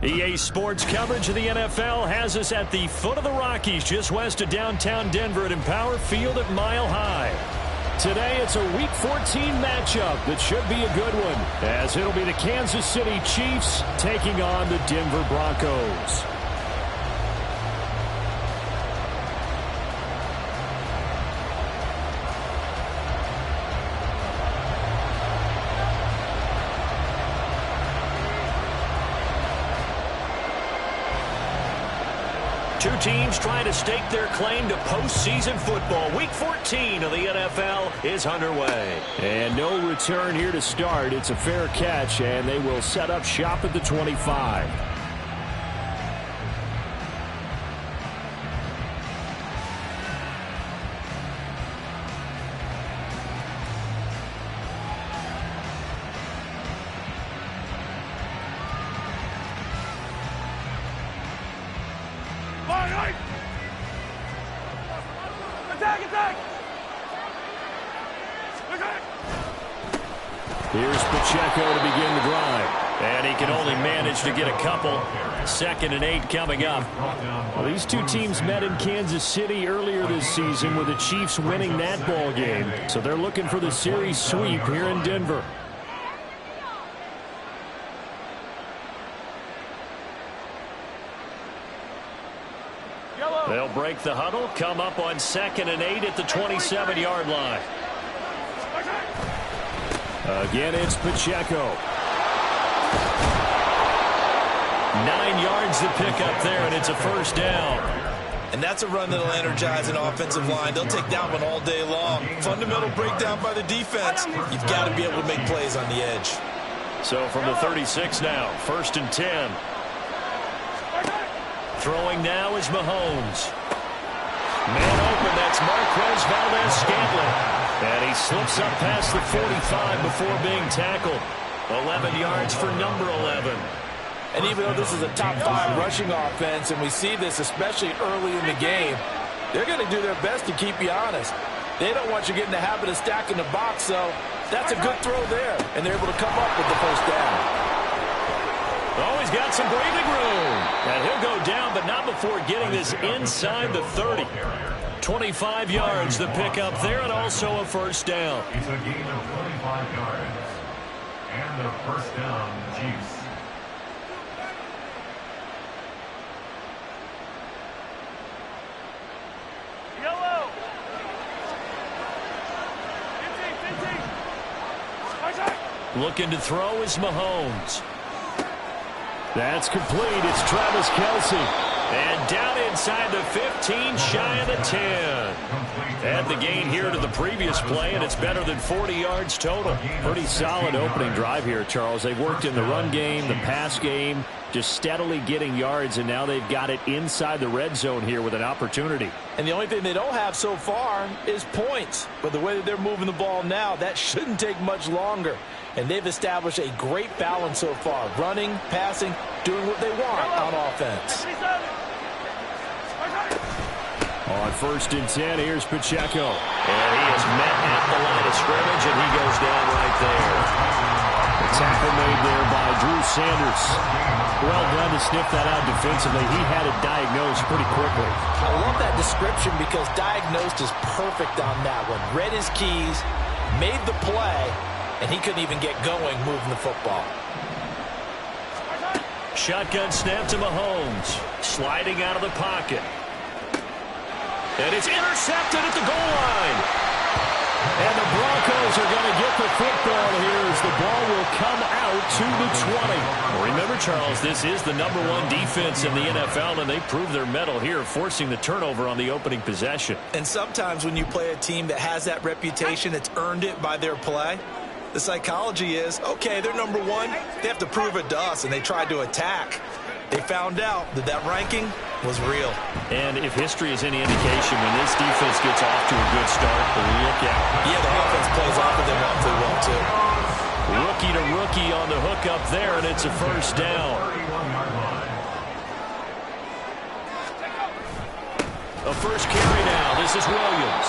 EA Sports coverage of the NFL has us at the foot of the Rockies, just west of downtown Denver at Empower Field at Mile High. Today, it's a Week 14 matchup that should be a good one, as it'll be the Kansas City Chiefs taking on the Denver Broncos. Two teams trying to stake their claim to postseason football. Week 14 of the NFL is underway. And no return here to start. It's a fair catch, and they will set up shop at the 25. Here's Pacheco to begin the drive. And he can only manage to get a couple. 2nd and 8 coming up. Well, these two teams met in Kansas City earlier this season with the Chiefs winning that ball game. So they're looking for the series sweep here in Denver. They'll break the huddle, come up on 2nd and 8 at the 27-yard line. Again, it's Pacheco. 9 yards to pick up there, and it's a first down. And that's a run that'll energize an offensive line. They'll take that one all day long. Fundamental breakdown by the defense. You've got to be able to make plays on the edge. So from the 36 now, 1st and 10. Throwing now is Mahomes. Man open, that's Marquez Valdez-Scantling. And he slips up past the 45 before being tackled. 11 yards for number 11. And even though this is a top-5 rushing offense, and we see this especially early in the game, they're going to do their best to keep you honest. They don't want you getting the habit of stacking the box, so that's a good throw there. And they're able to come up with the first down. Oh, he's got some breathing room. And he'll go down, but not before getting this inside the 30. 25 yards the pick up there, and also a first down. It's a gain of 25 yards. And the first down, Chiefs. Yellow. 15. Looking to throw is Mahomes. That's complete. It's Travis Kelce. And down inside the 15, shy of the 10. Add the gain here to the previous play, and it's better than 40 yards total. Pretty solid opening drive here, Charles. They've worked in the run game, the pass game, just steadily getting yards, and now they've got it inside the red zone here with an opportunity. And the only thing they don't have so far is points. But the way that they're moving the ball now, that shouldn't take much longer. And they've established a great balance so far. Running, passing, doing what they want on offense. On 1st and 10, here's Pacheco. And he is met at the line of scrimmage, and he goes down right there. The tackle made there by Drew Sanders. Well done to sniff that out defensively. He had it diagnosed pretty quickly. I love that description because diagnosed is perfect on that one. Read his keys, made the play, and he couldn't even get going moving the football. Shotgun snap to Mahomes. Sliding out of the pocket. And it's intercepted at the goal line. And the Broncos are going to get the football here as the ball will come out to the 20. Remember, Charles, this is the #1 defense in the NFL, and they proved their mettle here, forcing the turnover on the opening possession. And sometimes when you play a team that has that reputation, it's earned it by their play. The psychology is, okay, they're #1. They have to prove it to us, and they tried to attack. They found out that that ranking was real. And if history is any indication, when this defense gets off to a good start, look out. Yeah, the offense plays off of them awfully well, too. Rookie to rookie on the hook up there, and it's a first down. A first carry now. This is Williams.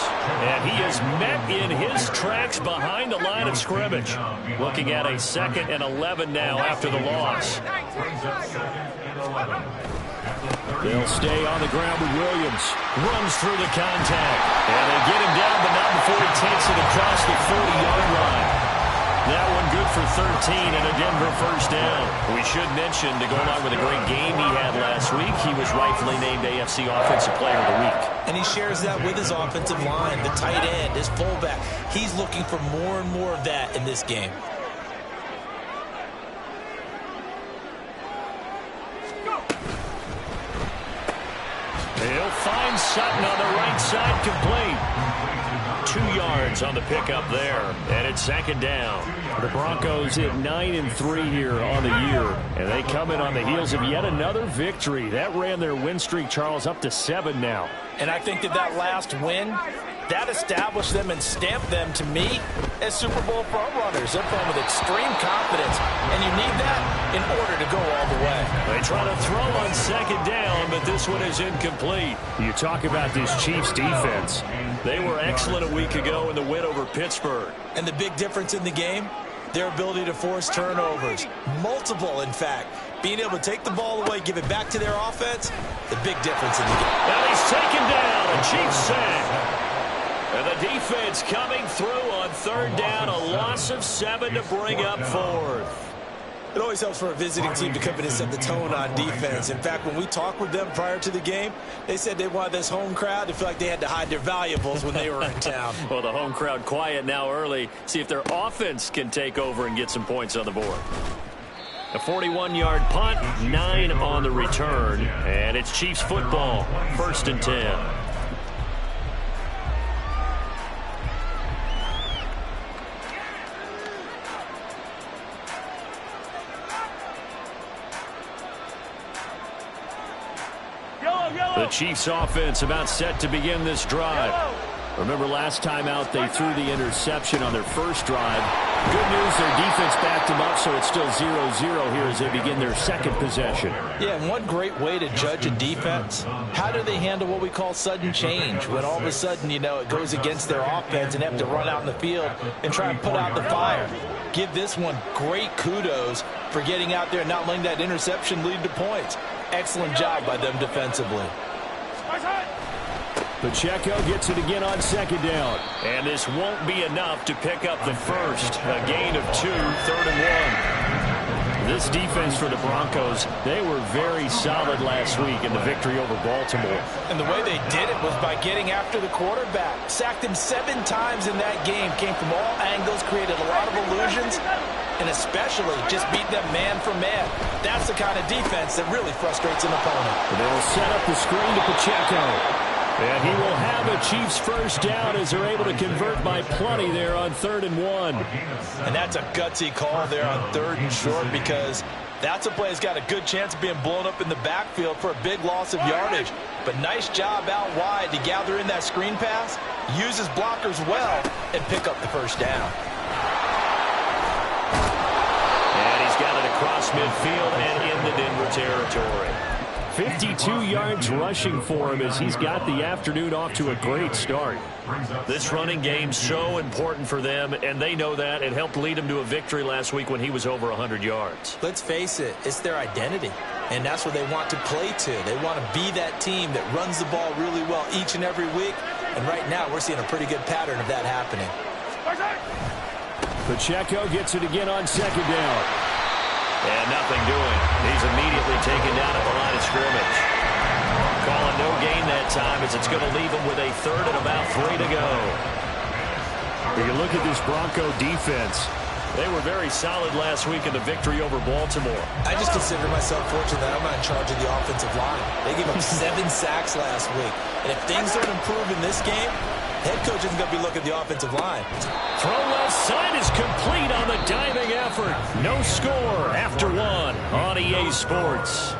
And he is met in his tracks behind the line of scrimmage. Looking at a 2nd and 11 now after the loss. They'll stay on the ground with Williams. Runs through the contact. And they get him down, but not before he takes it across the 40-yard line. That one good for 13 and a Denver first down. We should mention, to go along with a great game he had last week, he was rightfully named AFC Offensive Player of the Week. And he shares that with his offensive line, the tight end, his fullback. He's looking for more and more of that in this game. He'll find Sutton on the right side, complete. 2 yards on the pickup there, and it's 2nd down. The Broncos hit 9-3 here on the year, and they come in on the heels of yet another victory. That ran their win streak, Charles, up to 7 now. And I think that last win, that established them and stamped them, to me, as Super Bowl frontrunners. They're playing with extreme confidence, and you need that in order to go all the way. They try to throw on 2nd down, but this one is incomplete. You talk about this Chiefs defense. They were excellent a week ago in the win over Pittsburgh. And the big difference in the game, their ability to force turnovers. Multiple, in fact. Being able to take the ball away, give it back to their offense, the big difference in the game. And he's taken down, a Chiefs sack. And the defense coming through on 3rd down, a loss of 7 to bring up 4th. It always helps for a visiting team to come in and set the tone on defense. In fact, when we talked with them prior to the game, they said they wanted this home crowd to feel like they had to hide their valuables when they were in town. Well, the home crowd quiet now early. See if their offense can take over and get some points on the board. A 41-yard punt, 9 on the return, and it's Chiefs football, 1st and 10. The Chiefs offense about set to begin this drive. Remember last time out they threw the interception on their first drive. Good news, their defense backed them up, so it's still 0-0 here as they begin their 2nd possession. Yeah, and one great way to judge a defense, how do they handle what we call sudden change? When all of a sudden, you know, it goes against their offense and they have to run out in the field and try and put out the fire. Give this one great kudos for getting out there and not letting that interception lead to points. Excellent job by them defensively. Pacheco gets it again on 2nd down. And this won't be enough to pick up the first. A gain of 2, 3rd and 1. This defense for the Broncos, they were very solid last week in the victory over Baltimore. And the way they did it was by getting after the quarterback. Sacked him 7 times in that game. Came from all angles, created a lot of illusions, and especially just beat them man for man. That's the kind of defense that really frustrates an opponent. They'll set up the screen to Pacheco. And he will have a Chiefs first down as they're able to convert by plenty there on 3rd and 1. And that's a gutsy call there on 3rd and short, because that's a play that's got a good chance of being blown up in the backfield for a big loss of yardage. But nice job out wide to gather in that screen pass, use his blockers well, and pick up the first down. And he's got it across midfield and in the Denver territory. 52 yards rushing for him as he's got the afternoon off to a great start. This running game's so important for them, and they know that. It helped lead them to a victory last week when he was over 100 yards. Let's face it, it's their identity, and that's what they want to play to. They want to be that team that runs the ball really well each and every week, and right now we're seeing a pretty good pattern of that happening. Pacheco gets it again on 2nd down. And nothing doing. He's immediately taken down at the line of scrimmage. Calling no gain that time as it's going to leave him with a 3rd and about 3 to go. When you look at this Bronco defense, they were very solid last week in the victory over Baltimore. I just consider myself fortunate that I'm not in charge of the offensive line. They gave up 7 sacks last week. And if things don't improve in this game, head coach isn't going to be looking at the offensive line. Throw left side is complete on the diving effort. No score after 1 on EA Sports.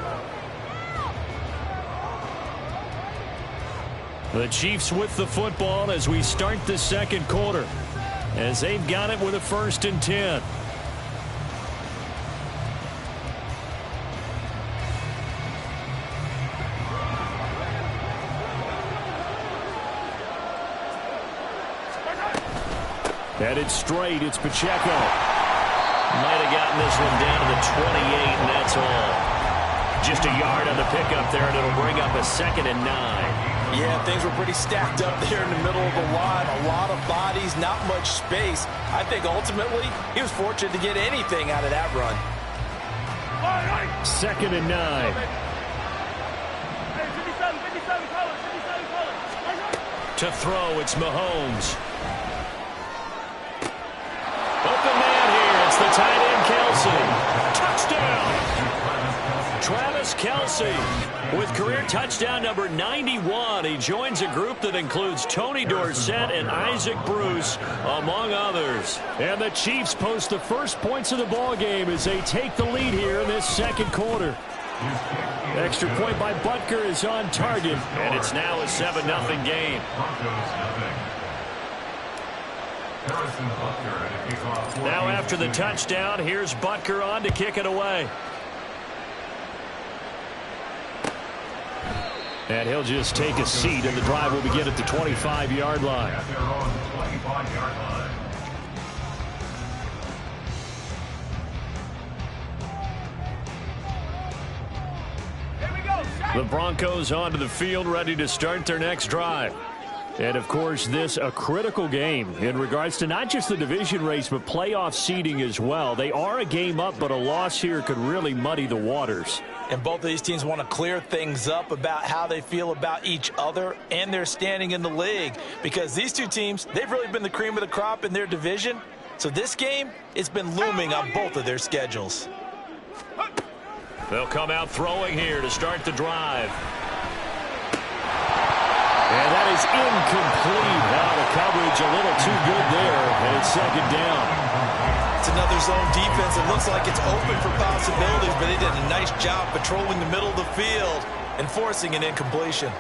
The Chiefs with the football as we start the 2nd quarter, as they've got it with a 1st and 10. Headed straight, it's Pacheco. Might have gotten this one down to the 28, and that's all. Just a yard on the pickup there, and it'll bring up a 2nd and 9. Yeah, things were pretty stacked up there in the middle of the line. A lot of bodies, not much space. I think ultimately he was fortunate to get anything out of that run. 2nd and 9. To throw, it's Mahomes. Open man here. It's the tight end, Kelce. Touchdown! Travis Kelce with career touchdown number 91. He joins a group that includes Tony Dorsett and Isaac Bruce, among others. And the Chiefs post the first points of the ball game as they take the lead here in this second quarter. Extra point by Butker is on target, and it's now a 7-0 game. Now after the touchdown, here's Butker on to kick it away. And he'll just take a seat, and the drive will begin at the 25-yard line. The Broncos onto the field, ready to start their next drive. And, of course, this a critical game in regards to not just the division race, but playoff seeding as well. They are a game up, but a loss here could really muddy the waters. And both of these teams want to clear things up about how they feel about each other and their standing in the league. Because these two teams, they've really been the cream of the crop in their division. So this game, it's been looming on both of their schedules. They'll come out throwing here to start the drive. And that is incomplete. Now the coverage a little too good there, and it's 2nd down. It's another zone defense. It looks like it's open for possibilities, but they did a nice job patrolling the middle of the field and forcing an incompletion.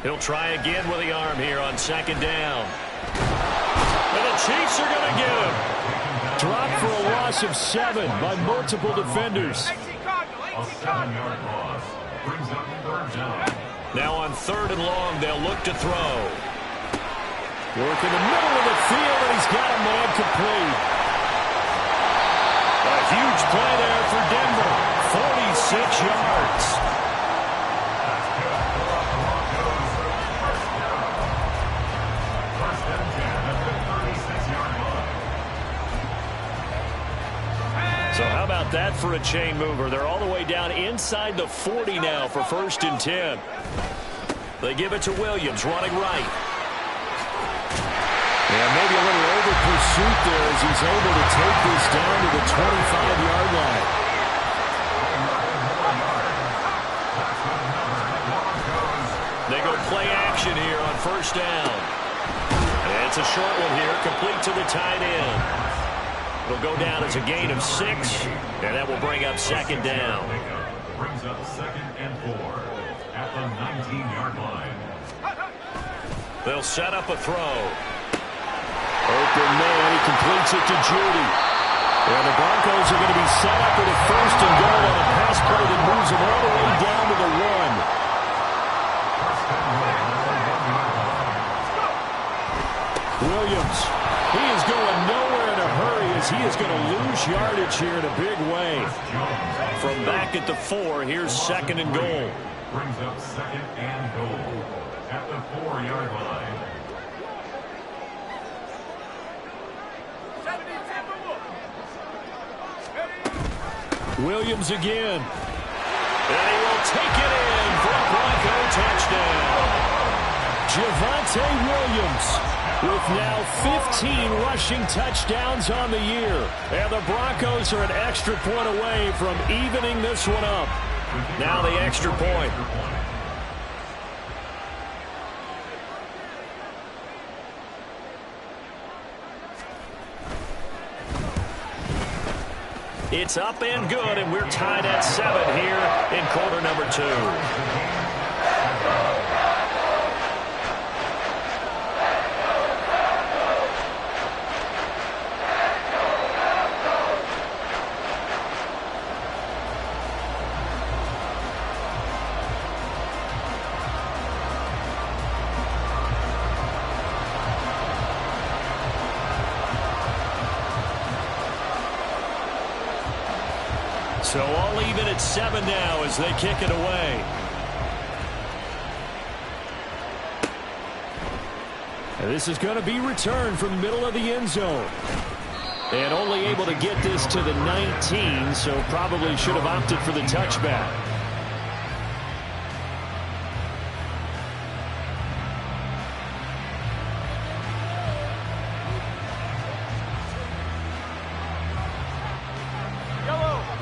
He'll try again with the arm here on 2nd down. And the Chiefs are going to get him. Dropped for a loss of 7 by multiple defenders. Now on 3rd and long, they'll look to throw. Work in the middle of the field, and he's got a man complete. A huge play there for Denver. 46 yards. So how about that for a chain mover? They're all the way down inside the 40 now for 1st and 10. They give it to Williams, running right. And maybe a little over pursuit there as he's able to take this down to the 25-yard line. They go play action here on 1st down. And it's a short one here, complete to the tight end. It'll go down as a gain of 6, and that will bring up 2nd down. Brings up 2nd and 4 at the 19-yard line. They'll set up a throw. Open man, he completes it to Judy. And the Broncos are going to be set up with a 1st and goal on a pass play that moves them all the way down to the 1. Williams, he is going nowhere in a hurry as he is going to lose yardage here in a big way. From back at the 4, here's 2nd and goal. Brings up 2nd and goal at the 4-yard line. Williams again. And he will take it in for a Bronco touchdown. Javonte Williams with now 15 rushing touchdowns on the year. And the Broncos are an extra point away from evening this one up. Now the extra point. It's up and good, and we're tied at 7 here in quarter number 2. So all even at 7 now as they kick it away. And this is going to be returned from the middle of the end zone. And only able to get this to the 19, so probably should have opted for the touchback.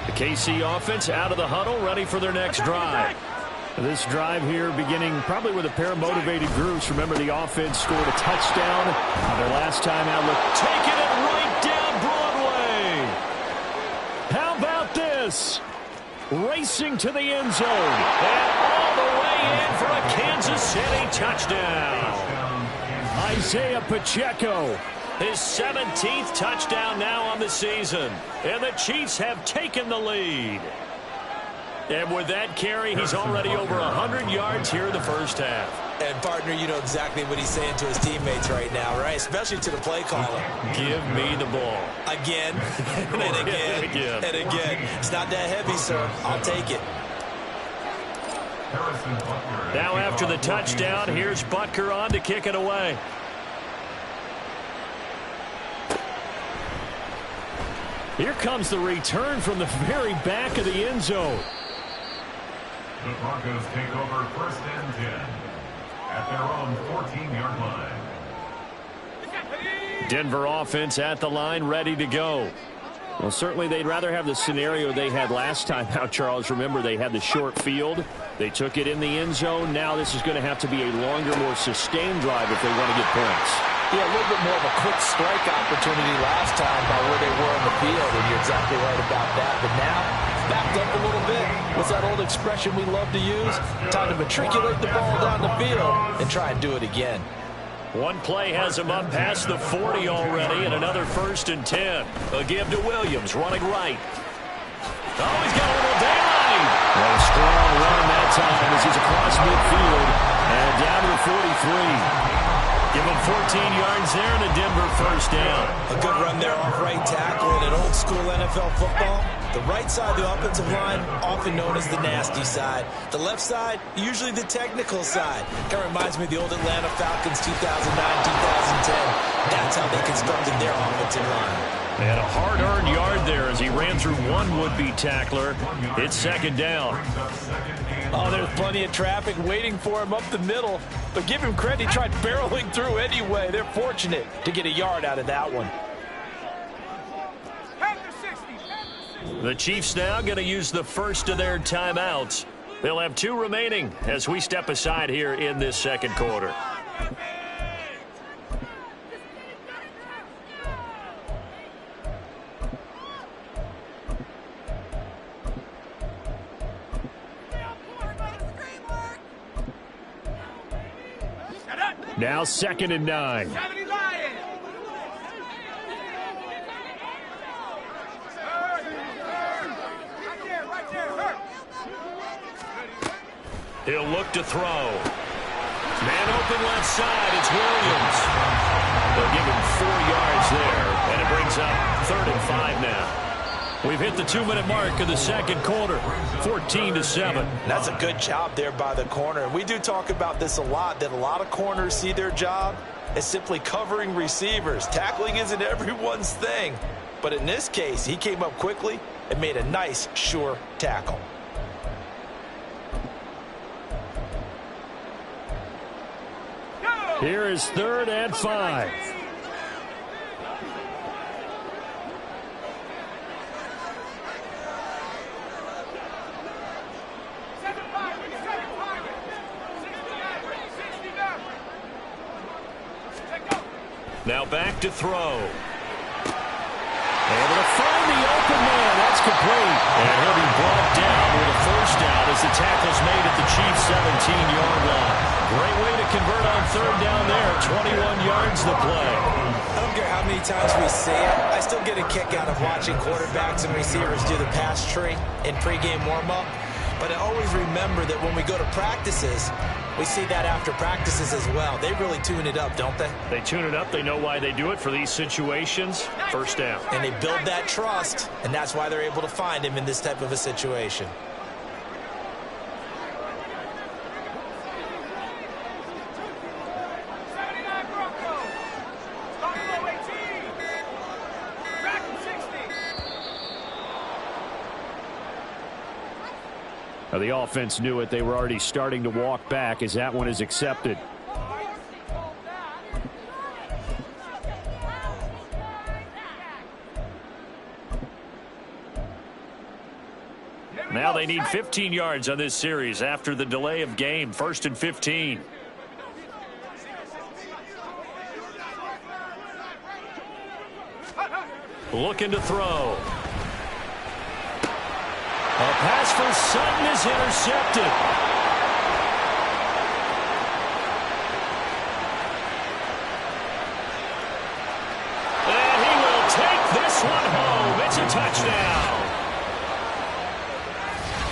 The KC offense out of the huddle, ready for their next drive. This drive here beginning probably with a pair of motivated groups. Remember, the offense scored a touchdown on their last time out. Look, taking it right down Broadway. How about this? Racing to the end zone. And all the way in for a Kansas City touchdown. Isaiah Pacheco. His 17th touchdown now on the season. And the Chiefs have taken the lead. And with that carry, he's already over 100 yards here in the first half. And, partner, you know exactly what he's saying to his teammates right now, right? Especially to the play caller. Give me the ball. Again, and again, and again. It's not that heavy, sir. I'll take it. Now after the touchdown, here's Butker on to kick it away. Here comes the return from the very back of the end zone. The Broncos take over 1st and 10 at their own 14-yard line. Denver offense at the line, ready to go. Well, certainly they'd rather have the scenario they had last time out, Charles. Remember, they had the short field. They took it in the end zone. Now this is going to have to be a longer, more sustained drive if they want to get points. Yeah, a little bit more of a quick strike opportunity last time by where they were on the field, and you're exactly right about that. But now, backed up a little bit. What's that old expression we love to use? Time to matriculate the ball down the field and try and do it again. One play has him up past the 40 already, and another 1st and 10. A give to Williams, running right. Oh, he's got a little daylight. And a strong run that time as he's across midfield and down to the 43. Give him 14 yards there and a Denver 1st down. A good run there off right tackle in an old-school NFL football. The right side of the offensive line, often known as the nasty side. The left side, usually the technical side. Kind of reminds me of the old Atlanta Falcons 2009-2010. That's how they constructed their offensive line. And a hard-earned yard there as he ran through one would-be tackler. It's 2nd down. Oh, there's plenty of traffic waiting for him up the middle. But give him credit, he tried barreling through anyway. They're fortunate to get a yard out of that one. The Chiefs now going to use the first of their timeouts. They'll have 2 remaining as we step aside here in this 2nd quarter. Now 2nd and 9. He'll look to throw. Man open left side. It's Williams. They'll give him 4 yards there, and it brings up 3rd and 5 now. We've hit the 2-minute mark of the 2nd quarter, 14-7. That's a good job there by the corner. We do talk about this a lot, that a lot of corners see their job as simply covering receivers. Tackling isn't everyone's thing. But in this case, he came up quickly and made a nice, sure tackle. Here is 3rd and 5. Now back to throw. Able to find the open man. That's complete. And he'll be brought down with a 1st down as the tackle's made at the Chiefs' 17-yard line. Great way to convert on 3rd down there. 21 yards the play. I don't care how many times we see it. I still get a kick out of watching quarterbacks and receivers do the pass tree in pregame warm-up. But I always remember that when we go to practices, we see that after practices as well. They really tune it up, don't they? They tune it up. They know why they do it for these situations. First down. And they build that trust, and that's why they're able to find him in this type of a situation. Now, the offense knew it. They were already starting to walk back as that one is accepted. Now they need 15 yards on this series after the delay of game. 1st and 15. Looking to throw. A pass for Sutton is intercepted. And he will take this one home. It's a touchdown.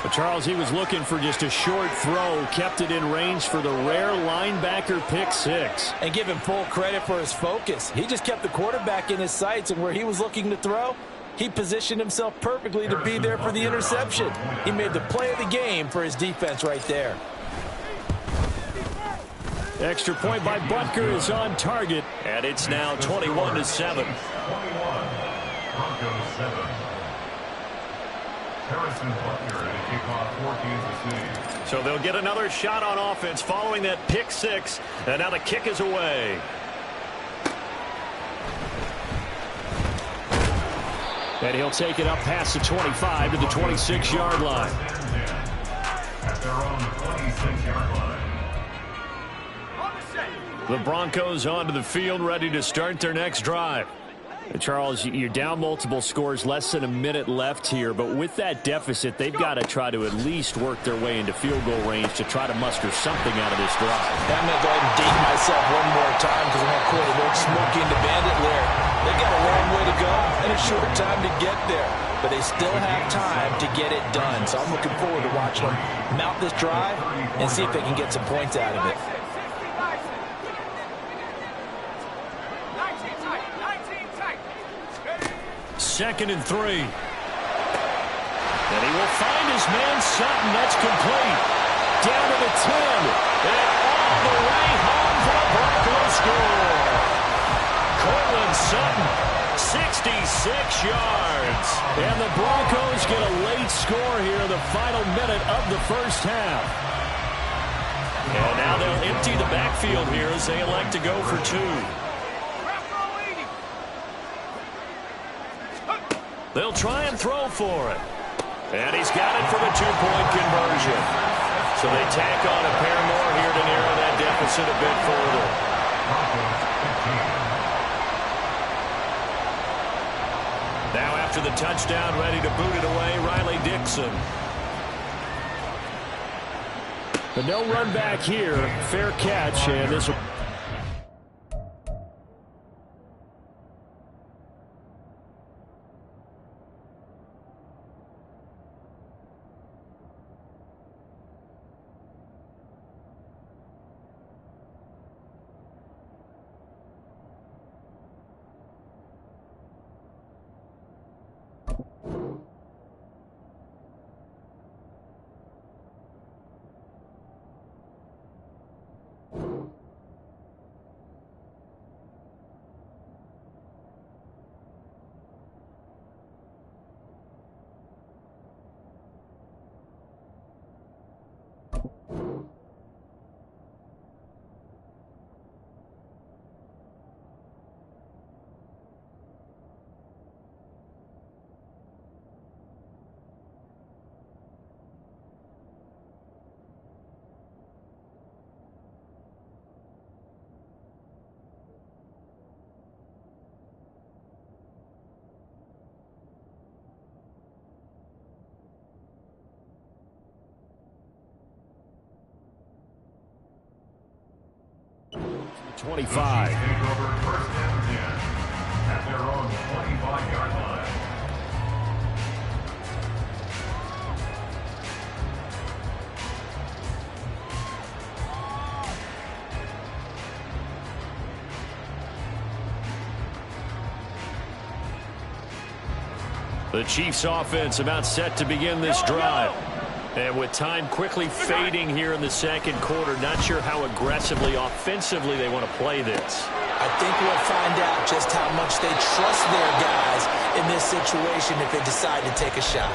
But Charles, he was looking for just a short throw, kept it in range for the rare linebacker pick six. And give him full credit for his focus. He just kept the quarterback in his sights, and where he was looking to throw, he positioned himself perfectly to be there for the interception. He made the play of the game for his defense right there. Extra point by Butker is on target. And it's now 21-7. 21. Broncos 7. Harrison Butker at a kickoff for Kansas City. So they'll get another shot on offense following that pick six. And now the kick is away. And he'll take it up past the 25 to the 26-yard line. At their own 26-yard line. The Broncos onto the field, ready to start their next drive. And Charles, you're down multiple scores, less than a minute left here. But with that deficit, they've got to try to at least work their way into field goal range to try to muster something out of this drive. I'm going to go ahead and date myself one more time because I'm going to call it old Smokey and the Bandit lair. They've got a long way to go and a short time to get there. But they still have time to get it done. So I'm looking forward to watching them mount this drive and see if they can get some points out of it. Second and 3. And he will find his man Sutton. That's complete. Down to the 10. And all the way home for the Broncos score. Cortland Sutton, 66 yards. And the Broncos get a late score here in the final minute of the first half. And now they'll empty the backfield here as they elect to go for 2. They'll try and throw for it. And he's got it for the 2-point conversion. So they tack on a pair more here to narrow that deficit a bit further. Now after the touchdown, ready to boot it away, Riley Dixon. But no run back here. Fair catch, and this will... The 25. Chiefs take over 1st and 10 at their own 25-yard line. The Chiefs offense about set to begin this drive. And with time quickly fading here in the second quarter, not sure how aggressively, offensively they want to play this. I think we'll find out just how much they trust their guys in this situation if they decide to take a shot.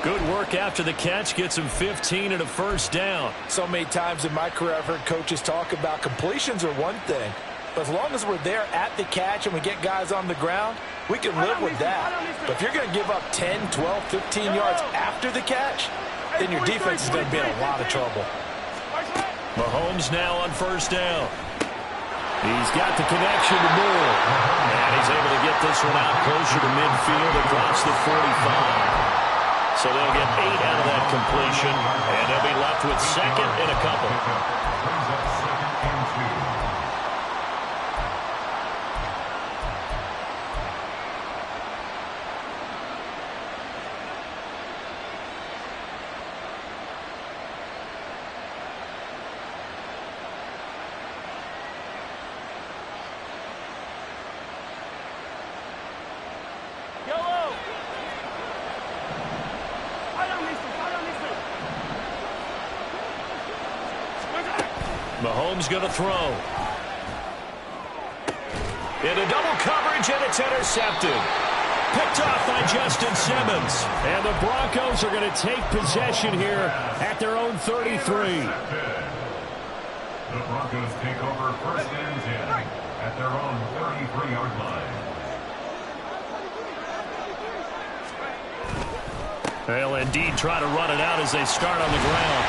Good work after the catch. Gets him 15 and a first down. So many times in my career I've heard coaches talk about completions are one thing. But as long as we're there at the catch and we get guys on the ground, we can live with that. But if you're going to give up 10, 12, 15 yards after the catch, then your defense is going to be in a lot of trouble. Mahomes now on first down. He's got the connection to Moore. And he's able to get this one out closer to midfield across the 45. So they'll get 8 out of that completion, and they'll be left with second and a couple. Mahomes going to throw. Into double coverage, and it's intercepted. Picked off by Justin Simmons. And the Broncos are going to take possession here at their own 33. The Broncos take over first and 10 at their own 33-yard line. They'll indeed try to run it out as they start on the ground.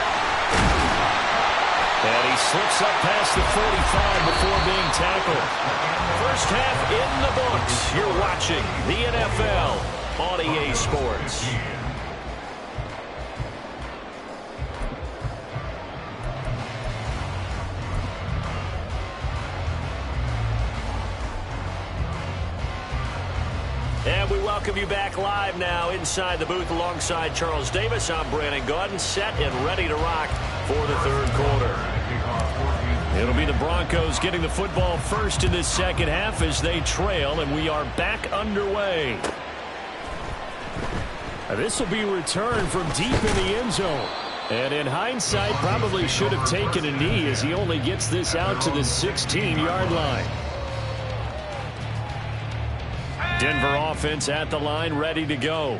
And he slips up past the 45 before being tackled. First half in the books. You're watching the NFL on EA Sports. And we welcome you back live now inside the booth alongside Charles Davis. I'm Brandon Gaudin, set and ready to rock for the third quarter. It'll be the Broncos getting the football first in this second half as they trail, and we are back underway. This will be a return from deep in the end zone. And in hindsight, probably should have taken a knee as he only gets this out to the 16-yard line. Denver offense at the line, ready to go.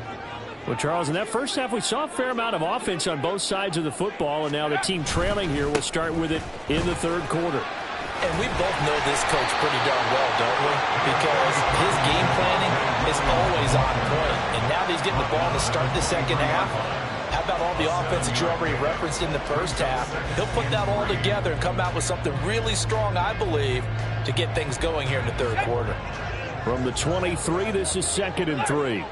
Well, Charles, in that first half, we saw a fair amount of offense on both sides of the football, and now the team trailing here will start with it in the third quarter. And we both know this coach pretty darn well, don't we? Because his game planning is always on point. And now that he's getting the ball to start the second half, how about all the offense that you already referenced in the first half? He'll put that all together and come out with something really strong, I believe, to get things going here in the third quarter. From the 23, this is 2nd and 3.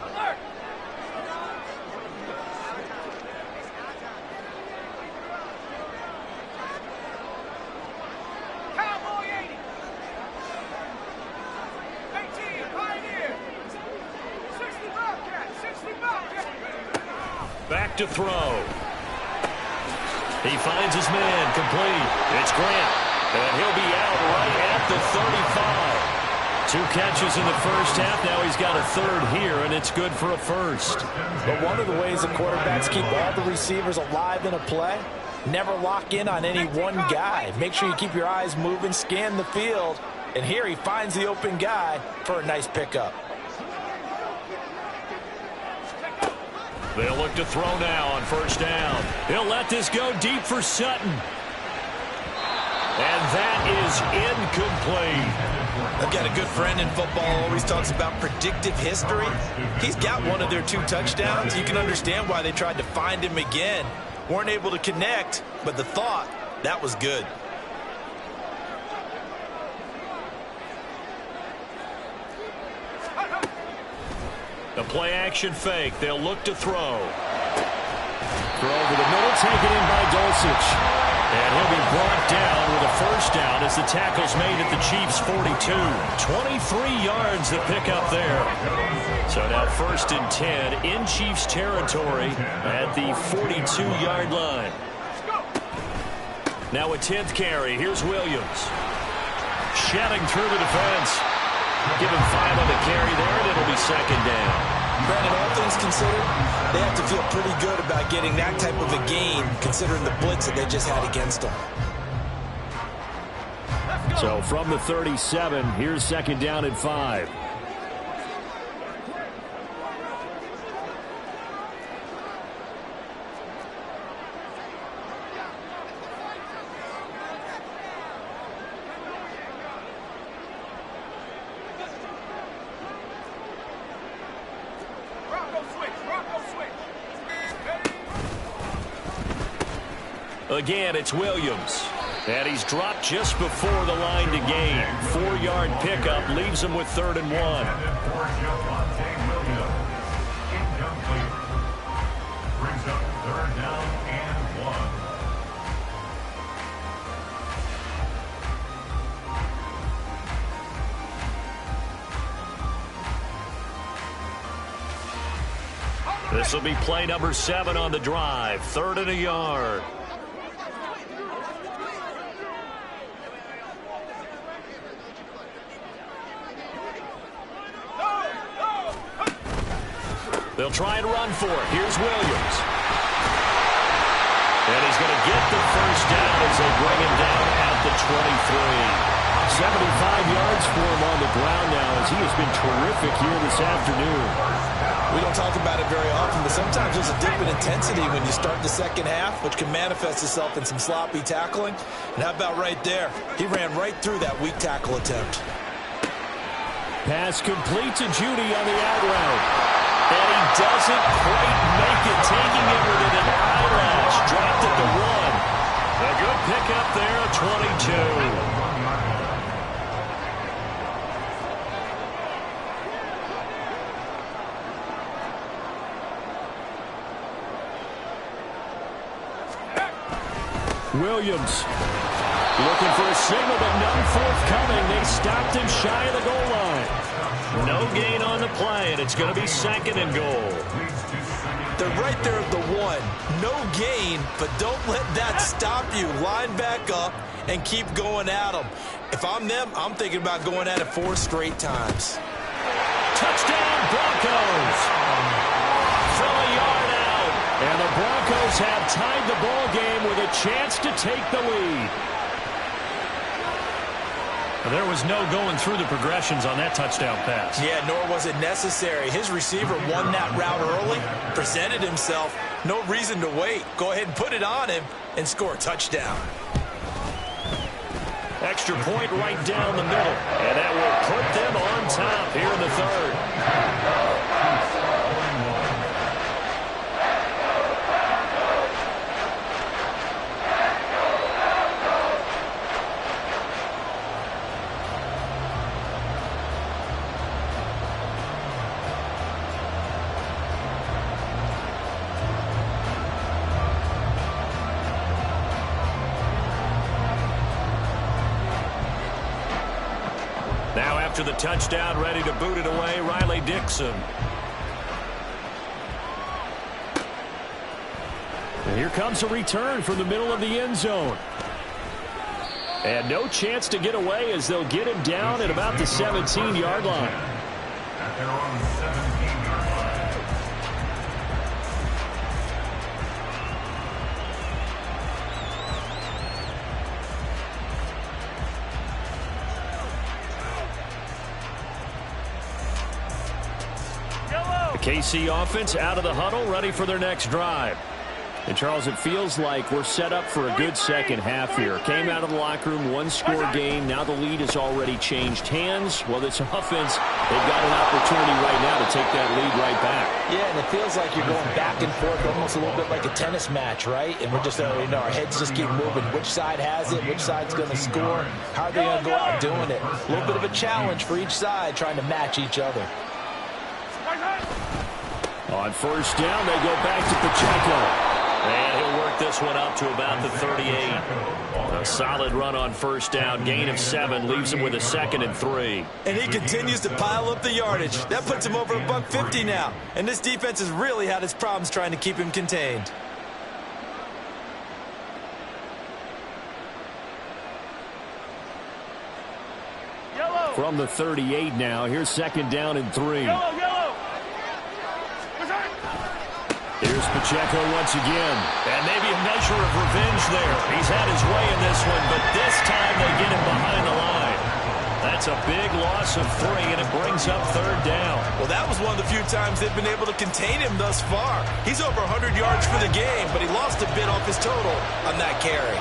Back to throw. He finds his man, complete. It's Grant, and he'll be out right at the 35. 2 catches in the first half. Now he's got a third here, and it's good for a first. But one of the ways the quarterbacks keep all the receivers alive in a play, never lock in on any one guy. Make sure you keep your eyes moving, scan the field. And here he finds the open guy for a nice pickup. They'll look to throw now on first down. He'll let this go deep for Sutton. And that is incomplete. I've got a good friend in football, always talks about predictive history. He's got one of their 2 touchdowns. You can understand why they tried to find him again. Weren't able to connect, but the thought, that was good. The play action fake. They'll look to throw. Throw over the middle, taken in by Dulcich. And he'll be brought down with a first down as the tackle's made at the Chiefs' 42. 23 yards the pickup there. So now 1st and 10 in Chiefs territory at the 42-yard line. Now a 10th carry. Here's Williams. Shedding through the defense. Give him 5 on the carry there, and it'll be 2nd down. Brandon, all things considered, they have to feel pretty good about getting that type of a gain, considering the blitz that they just had against them. So from the 37, here's second down and 5. Again, it's Williams. And he's dropped just before the line to gain. 4-yard pickup leaves him with 3rd and 1. Brings up 3rd down and 1. This will be play number 7 on the drive. 3rd and a yard. They'll try and run for it. Here's Williams. And he's going to get the first down as they bring him down at the 23. 75 yards for him on the ground now as he has been terrific here this afternoon. We don't talk about it very often, but sometimes there's a dip in intensity when you start the second half, which can manifest itself in some sloppy tackling. And how about right there? He ran right through that weak tackle attempt. Pass complete to Judy on the out route. And he doesn't quite make it, taking it within an eyelash. Dropped at the 1. A good pickup there at 22. Williams looking for a signal, but none forthcoming. They stopped him shy of the goal line. No gain on the play, and it's going to be 2nd and goal. They're right there at the 1. No gain, but don't let that stop you. Line back up and keep going at them. If I'm them, I'm thinking about going at it 4 straight times. Touchdown, Broncos! From a yard out. And the Broncos have tied the ball game with a chance to take the lead. There was no going through the progressions on that touchdown pass. Yeah, nor was it necessary. His receiver won that route early, presented himself. No reason to wait. Go ahead and put it on him and score a touchdown. Extra point right down the middle. And that will put them on top here in the 3rd. After the touchdown, ready to boot it away, Riley Dixon. And here comes a return from the middle of the end zone. And no chance to get away as they'll get him down at about the 17-yard line. At their own 17-yard line. KC offense out of the huddle, ready for their next drive. And, Charles, it feels like we're set up for a good second half here. Came out of the locker room, 1-score game. Now the lead has already changed hands. Well, this offense, they've got an opportunity right now to take that lead right back. Yeah, and it feels like you're going back and forth, almost a little bit like a tennis match, right? And we're just, our heads just keep moving. Which side has it? Which side's going to score? How are they going to go out doing it? A little bit of a challenge for each side, trying to match each other. On first down, they go back to Pacheco. And he'll work this one up to about the 38. A solid run on first down. Gain of 7 leaves him with a 2nd and 3. And he continues to pile up the yardage. That puts him over $150 now. And this defense has really had its problems trying to keep him contained. From the 38 now, here's 2nd down and 3. Yellow. Here's Pacheco once again. And maybe a measure of revenge there. He's had his way in this one, but this time they get him behind the line. That's a big loss of 3, and it brings up 3rd down. Well, that was one of the few times they've been able to contain him thus far. He's over 100 yards for the game, but he lost a bit off his total on that carry.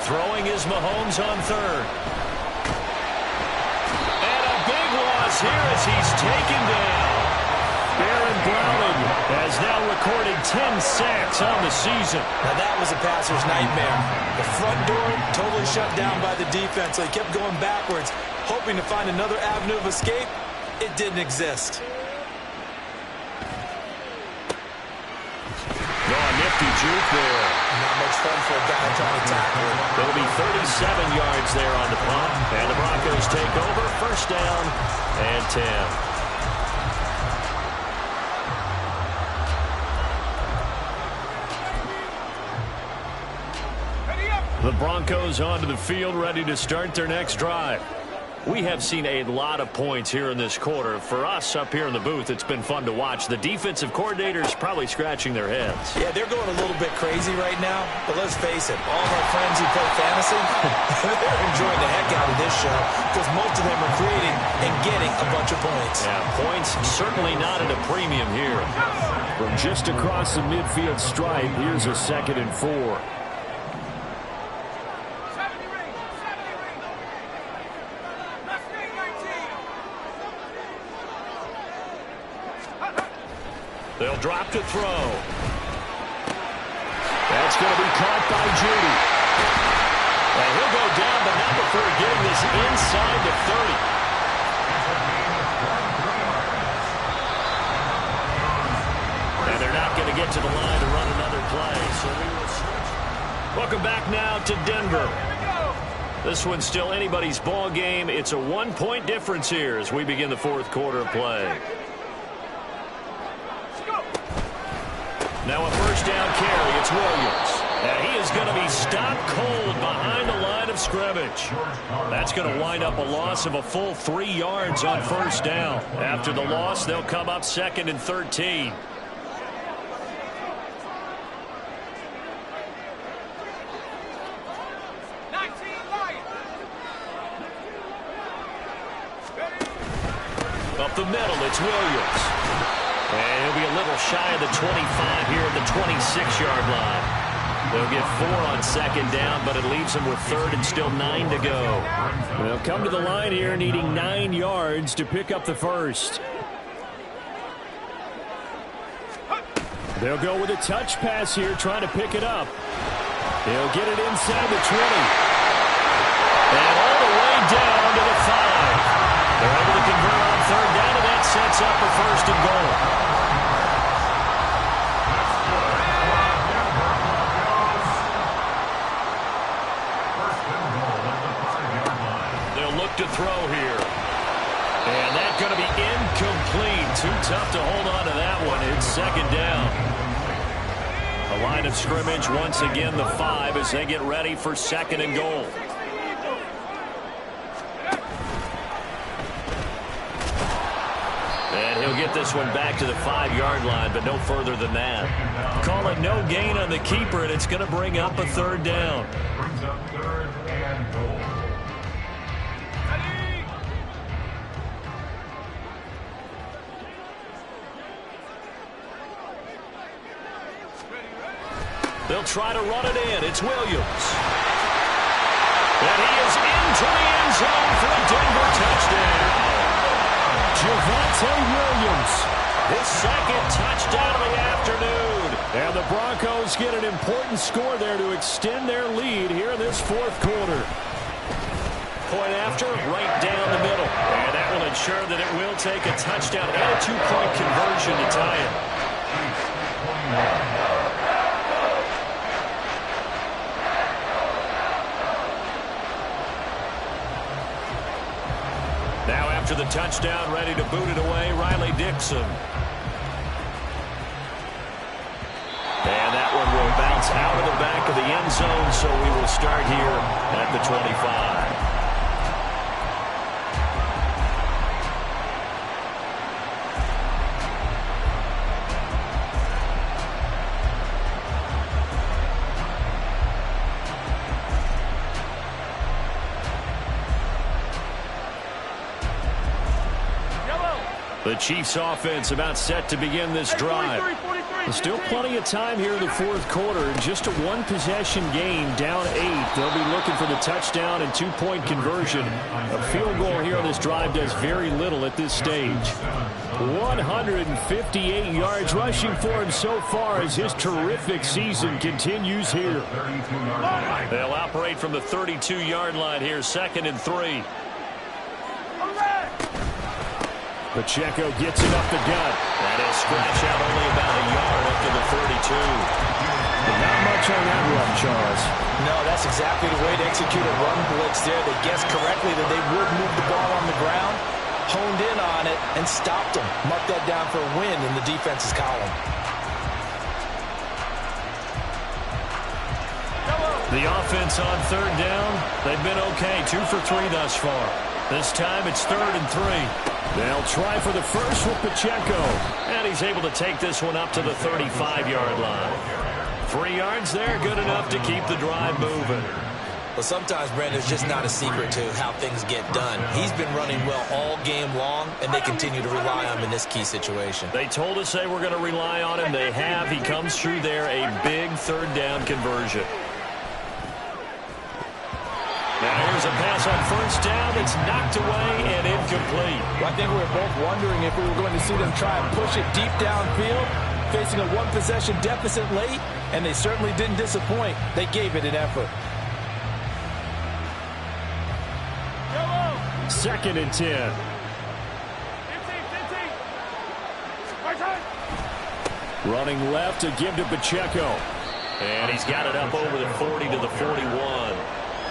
Throwing is Mahomes on 3rd. And a big loss here as he's taken down. Aaron Browning has now recorded 10 sacks on the season. Now that was a passer's nightmare. The front door totally shut down by the defense, so he kept going backwards, hoping to find another avenue of escape. It didn't exist. Nifty juke there. Not much fun for a guy trying to tackle him. There'll be 37 yards there on the punt. And the Broncos take over. 1st down and 10. The Broncos onto the field, ready to start their next drive. We have seen a lot of points here in this quarter. For us up here in the booth, it's been fun to watch. The defensive coordinators probably scratching their heads. Yeah, they're going a little bit crazy right now. But let's face it, all of our friends who play fantasy, they're enjoying the heck out of this show because most of them are creating and getting a bunch of points. Yeah, points certainly not at a premium here. From just across the midfield stripe, here's a 2nd and 4. They'll drop to throw. That's going to be caught by Judy. And he'll go down, but not before getting this inside the 30. And they're not going to get to the line to run another play. So we will switch. Welcome back now to Denver. This one's still anybody's ball game. It's a 1-point difference here as we begin the 4th quarter of play. Now a 1st down carry. It's Williams. And he is going to be stopped cold behind the line of scrimmage. That's going to wind up a loss of a full 3 yards on 1st down. After the loss, they'll come up 2nd and 13. Up the middle, it's Williams. And he'll be a little shy of the 25 here at the 26-yard line. They'll get 4 on 2nd down, but it leaves them with 3rd and still 9 to go. They'll come to the line here needing 9 yards to pick up the 1st. They'll go with a touch pass here, trying to pick it up. They'll get it inside the 20. And all the way down to the 5. They're able to convert on 3rd down, and that sets up a 1st and goal. They'll look to throw here. And that's going to be incomplete. Too tough to hold on to that one. It's 2nd down. A line of scrimmage once again, the 5, as they get ready for 2nd and goal. And he'll get this one back to the 5-yard line, but no further than that. Call it no gain on the keeper, and it's going to bring up a 3rd down. Brings up 3rd and goal. They'll try to run it in. It's Williams. And he is into the end zone for a Denver touchdown. Javonte Williams. His 2nd touchdown of the afternoon. And the Broncos get an important score there to extend their lead here in this 4th quarter. Point after, right down the middle. And that will ensure that it will take a touchdown and a 2-point conversion to tie it. Now after the touchdown, ready to boot it away, Riley Dixon. And that one will bounce out of the back of the end zone, so we will start here at the 25. The Chiefs offense about set to begin this drive. There's still plenty of time here in the fourth quarter. Just a one-possession game, down 8. They'll be looking for the touchdown and two-point conversion. A field goal here on this drive does very little at this stage. 158 yards rushing for him so far as his terrific season continues here. They'll operate from the 32-yard line here, 2nd and 3. Pacheco gets it up the gut. That is scratch out only about a yard up to the 32. But not much on that run, Charles. No, that's exactly the way to execute a run blitz there. They guessed correctly that they would move the ball on the ground, honed in on it, and stopped them. Mark that down for a win in the defense's column. The offense on 3rd down, they've been okay. 2 for 3 thus far. This time it's 3rd and 3. They'll try for the first with Pacheco. And he's able to take this one up to the 35-yard line. 3 yards there, good enough to keep the drive moving. Well, sometimes, Brandon, it's just not a secret to how things get done. He's been running well all game long, and they continue to rely on him in this key situation. They told us they were going to rely on him. They have. He comes through there, a big 3rd down conversion. Now here's a pass on 1st down. It's knocked away and incomplete. Well, I think we were both wondering if we were going to see them try and push it deep downfield, facing a one-possession deficit late, and they certainly didn't disappoint. They gave it an effort. 2nd and 10. Running left to give to Pacheco. And he's got it up over the 40 to the 41.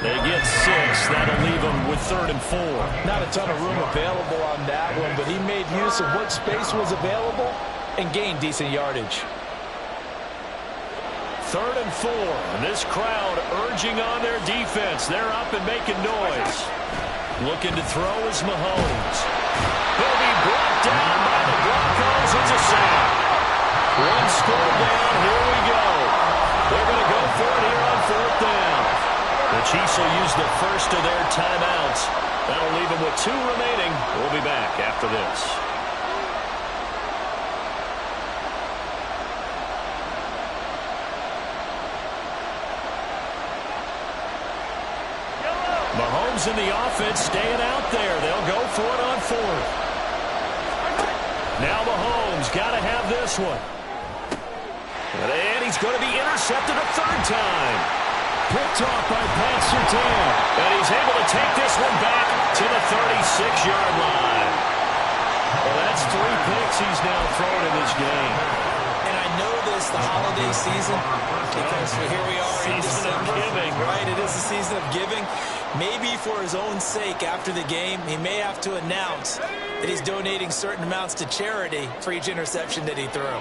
They get 6. That'll leave them with 3rd and 4. Not a ton of room available on that one, but he made use of what space was available and gained decent yardage. 3rd and 4. And this crowd urging on their defense. They're up and making noise. Looking to throw is Mahomes. He'll be brought down by the Broncos. It's a sack. 1 score down. Here we go. They're going to go for it here on 4th down. The Chiefs will use the first of their timeouts. That'll leave them with 2 remaining. We'll be back after this. Mahomes in the offense staying out there. They'll go for it on 4th. Now Mahomes got to have this one. And he's going to be intercepted a 3rd time. Picked off by Pat Surtain. And he's able to take this one back to the 36-yard line. Well, that's 3 picks he's now thrown in this game. And I know this, the holiday season, because here we are in December. Season of giving. Right, it is the season of giving. Maybe for his own sake after the game, he may have to announce that he's donating certain amounts to charity for each interception that he threw.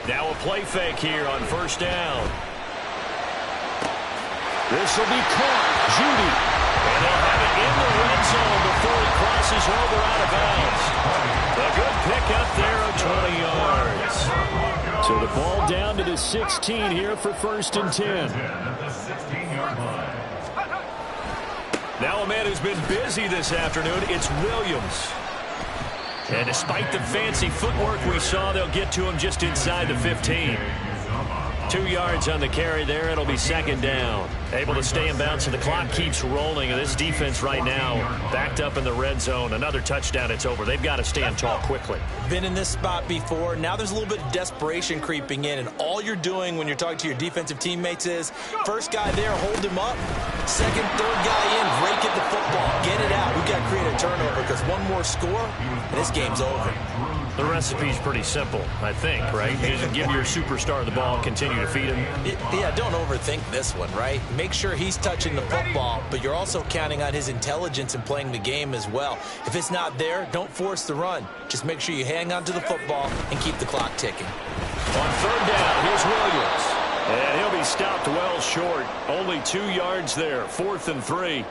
Now a play fake here on 1st down. This will be caught. Judy. And they'll have it in the red zone before he crosses over out of bounds. A good pickup there of 20 yards. So the ball down to the 16 here for 1st and 10. Now a man who's been busy this afternoon, it's Williams. And despite the fancy footwork we saw, they'll get to him just inside the 15. 2 yards on the carry there. It'll be 2nd down. Able to stay in bounds, so the clock keeps rolling. And this defense right now backed up in the red zone. Another touchdown, it's over. They've got to stand tall quickly. Been in this spot before. Now there's a little bit of desperation creeping in. And all you're doing when you're talking to your defensive teammates is, first guy there, hold him up. Second, third guy in, rake at the football. Get it out. We've got to create a turnover because one more score, and this game's over. The recipe's pretty simple, I think, right? You just give your superstar the ball and continue to feed him. Yeah, don't overthink this one, right? Make sure he's touching the football, but you're also counting on his intelligence in playing the game as well. If it's not there, don't force the run. Just make sure you hang on to the football and keep the clock ticking. On 3rd down, here's Williams. And he'll be stopped well short. Only 2 yards there, 4th and 3.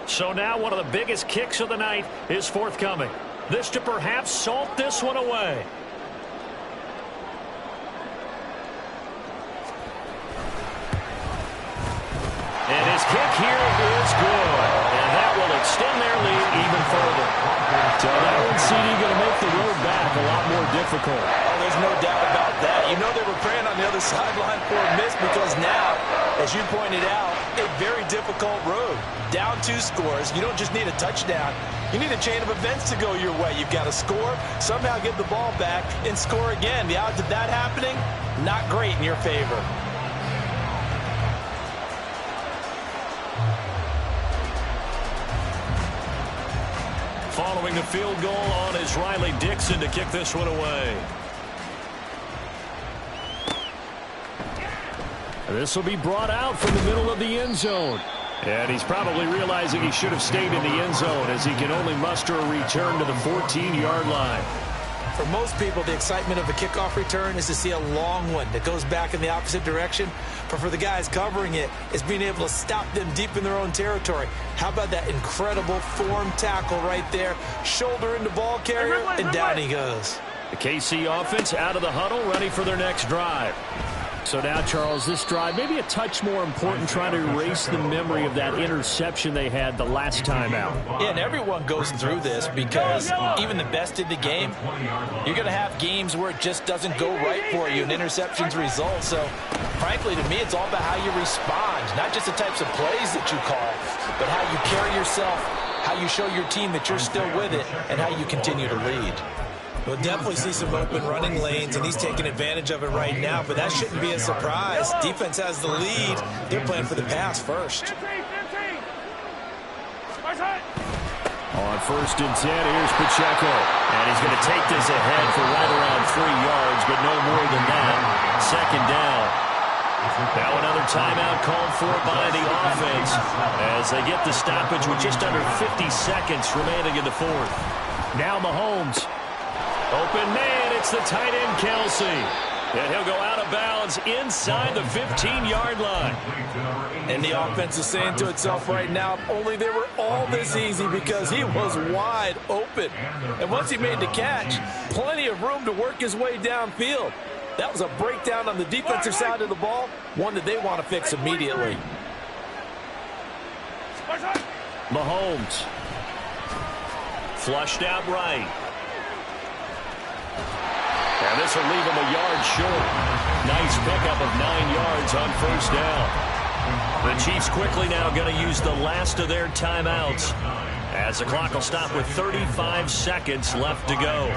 So now one of the biggest kicks of the night is forthcoming. This to perhaps salt this one away. miracle. Oh, there's no doubt about that. You know they were praying on the other sideline for a miss because now, as you pointed out, a very difficult road. Down 2 scores. You don't just need a touchdown. You need a chain of events to go your way. You've got to score, somehow get the ball back, and score again. The odds of that happening, not great in your favor. Following the field goal on is Riley Dixon to kick this one away. This will be brought out from the middle of the end zone. And he's probably realizing he should have stayed in the end zone as he can only muster a return to the 14-yard line. For most people, the excitement of a kickoff return is to see a long one that goes back in the opposite direction. But for the guys covering it, it's being able to stop them deep in their own territory. How about that incredible form tackle right there? Shoulder into ball carrier, and down he goes. The KC offense out of the huddle, ready for their next drive. So now, Charles, this drive maybe a touch more important, trying to erase the memory of that interception they had the last time out. Yeah, and everyone goes through this because even the best in the game, you're going to have games where it just doesn't go right for you and interceptions result. So, frankly, to me, it's all about how you respond, not just the types of plays that you call, but how you carry yourself, how you show your team that you're still with it, and how you continue to lead. We'll definitely see some open running lanes, and he's taking advantage of it right now, but that shouldn't be a surprise. Defense has the lead. They're playing for the pass first. On 1st and 10, here's Pacheco. And he's going to take this ahead for right around 3 yards, but no more than that. 2nd down. Now another timeout called for by the offense as they get the stoppage with just under 50 seconds remaining in the 4th. Now Mahomes. Open man, it's the tight end Kelsey. And he'll go out of bounds inside the 15-yard line. And the offense is saying to itself right now, if only they were all this easy, because he was wide open. And once he made the catch, plenty of room to work his way downfield. That was a breakdown on the defensive side of the ball, one that they want to fix immediately. Mahomes. Flushed out right. And this will leave him a yard short. Nice pickup of 9 yards on 1st down. The Chiefs quickly now going to use the last of their timeouts as the clock will stop with 35 seconds left to go.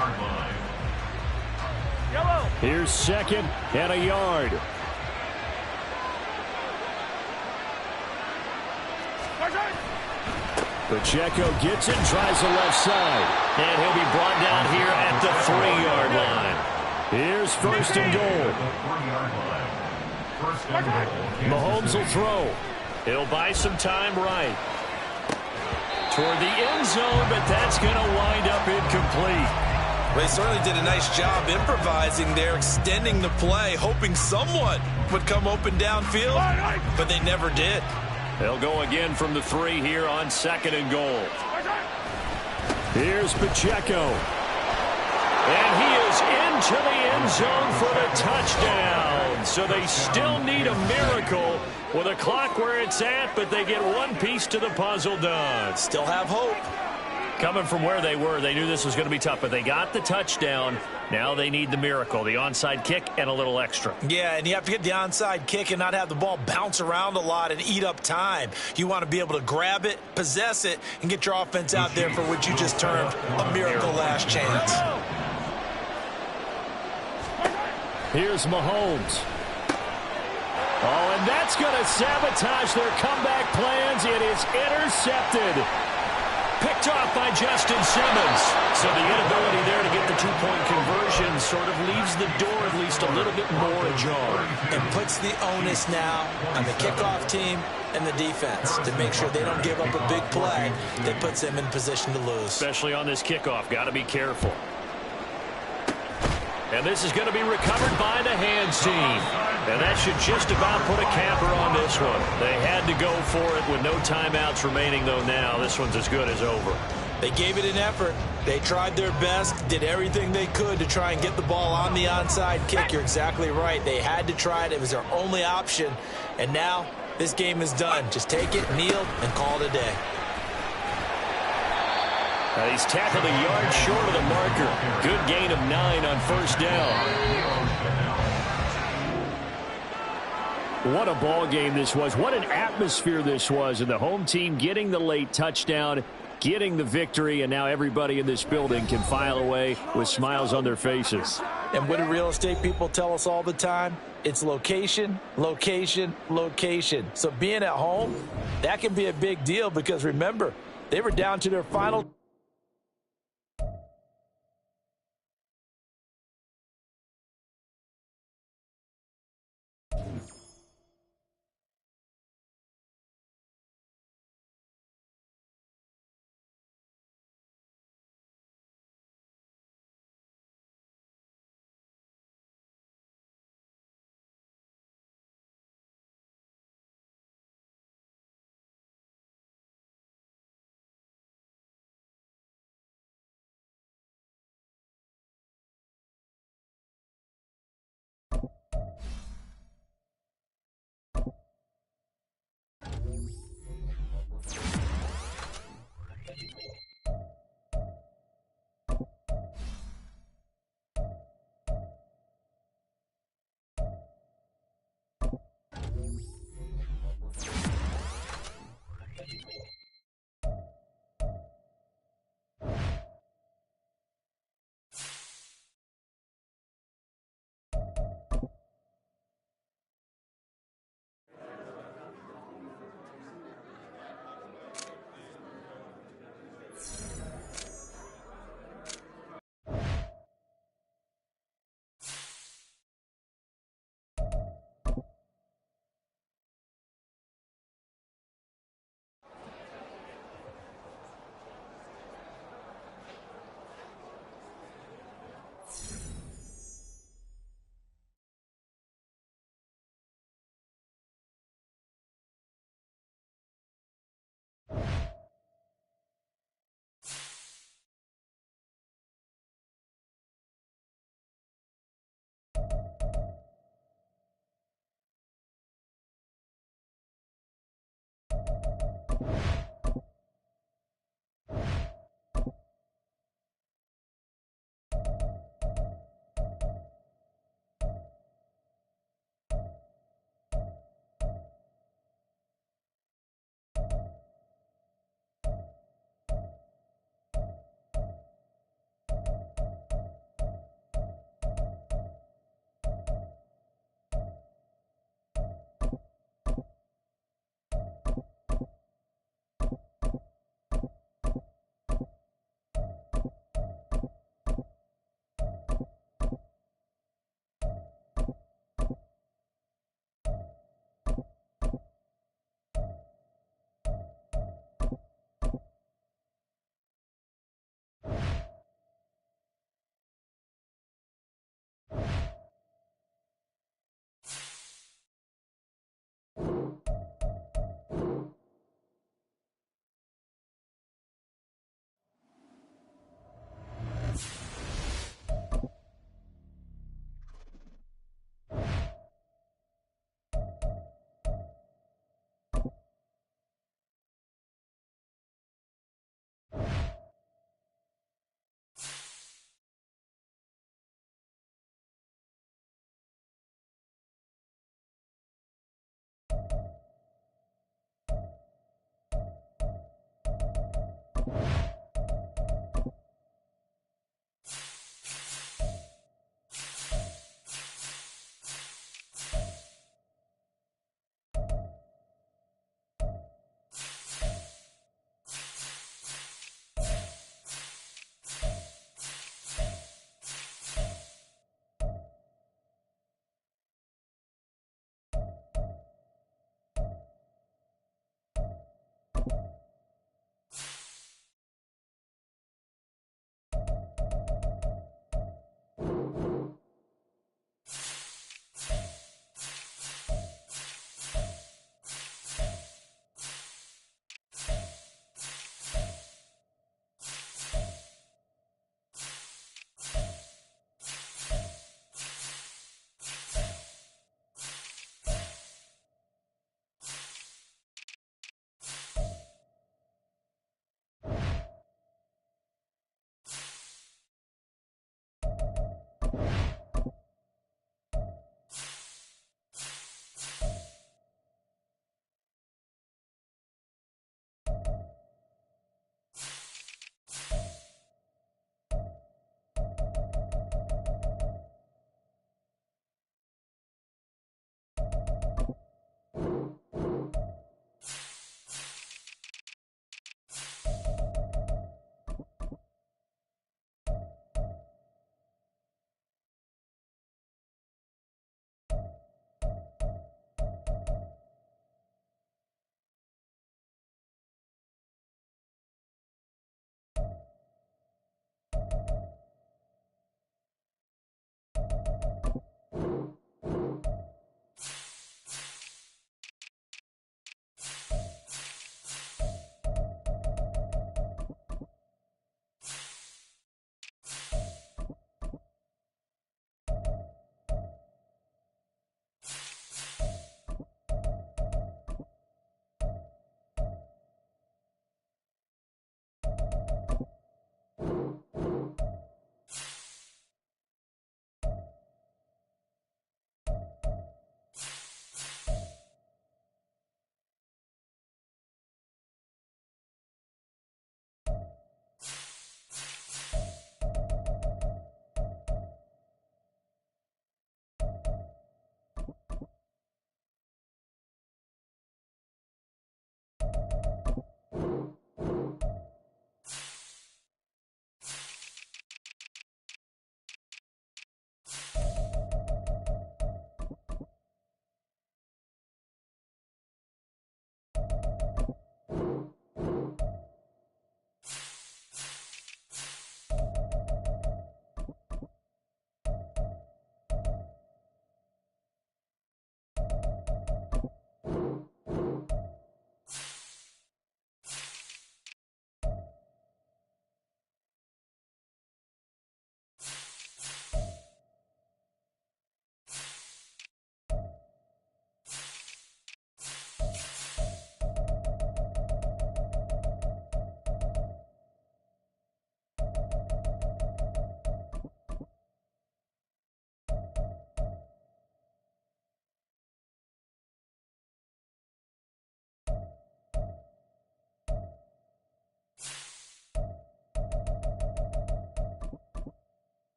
Here's 2nd and a yard. Pacheco gets it, tries the left side. And he'll be brought down here at the 3-yard line. Here's 1st and goal. Mahomes will throw. He'll buy some time right. Toward the end zone, but that's going to wind up incomplete. Well, they certainly did a nice job improvising there, extending the play, hoping someone would come open downfield, but they never did. They'll go again from the 3 here on 2nd and goal. Here's Pacheco. And he is into the end zone for the touchdown. So they still need a miracle with a clock where it's at, but they get one piece to the puzzle done. Still have hope. Coming from where they were, they knew this was going to be tough, but they got the touchdown. Now they need the miracle, the onside kick and a little extra. Yeah, and you have to get the onside kick and not have the ball bounce around a lot and eat up time. You want to be able to grab it, possess it, and get your offense out there for what you just termed a miracle last chance. Here's Mahomes. Oh, and that's going to sabotage their comeback plans. It is intercepted. Picked off by Justin Simmons. So the inability there to get the two-point conversion sort of leaves the door at least a little bit more ajar. And puts the onus now on the kickoff team and the defense to make sure they don't give up a big play that puts them in position to lose. Especially on this kickoff. Got to be careful. And this is going to be recovered by the hands team. And that should just about put a capper on this one. They had to go for it with no timeouts remaining, though now. This one's as good as over. They gave it an effort. They tried their best, did everything they could to try and get the ball on the onside kick. You're exactly right. They had to try it. It was their only option. And now this game is done. Just take it, kneel, and call it a day. He's tackled a yard short of the marker. Good gain of 9 on first down. What a ball game this was. What an atmosphere this was. And the home team getting the late touchdown, getting the victory, and now everybody in this building can file away with smiles on their faces. And what do real estate people tell us all the time? It's location, location, location. So being at home, that can be a big deal because remember, they were down to their final.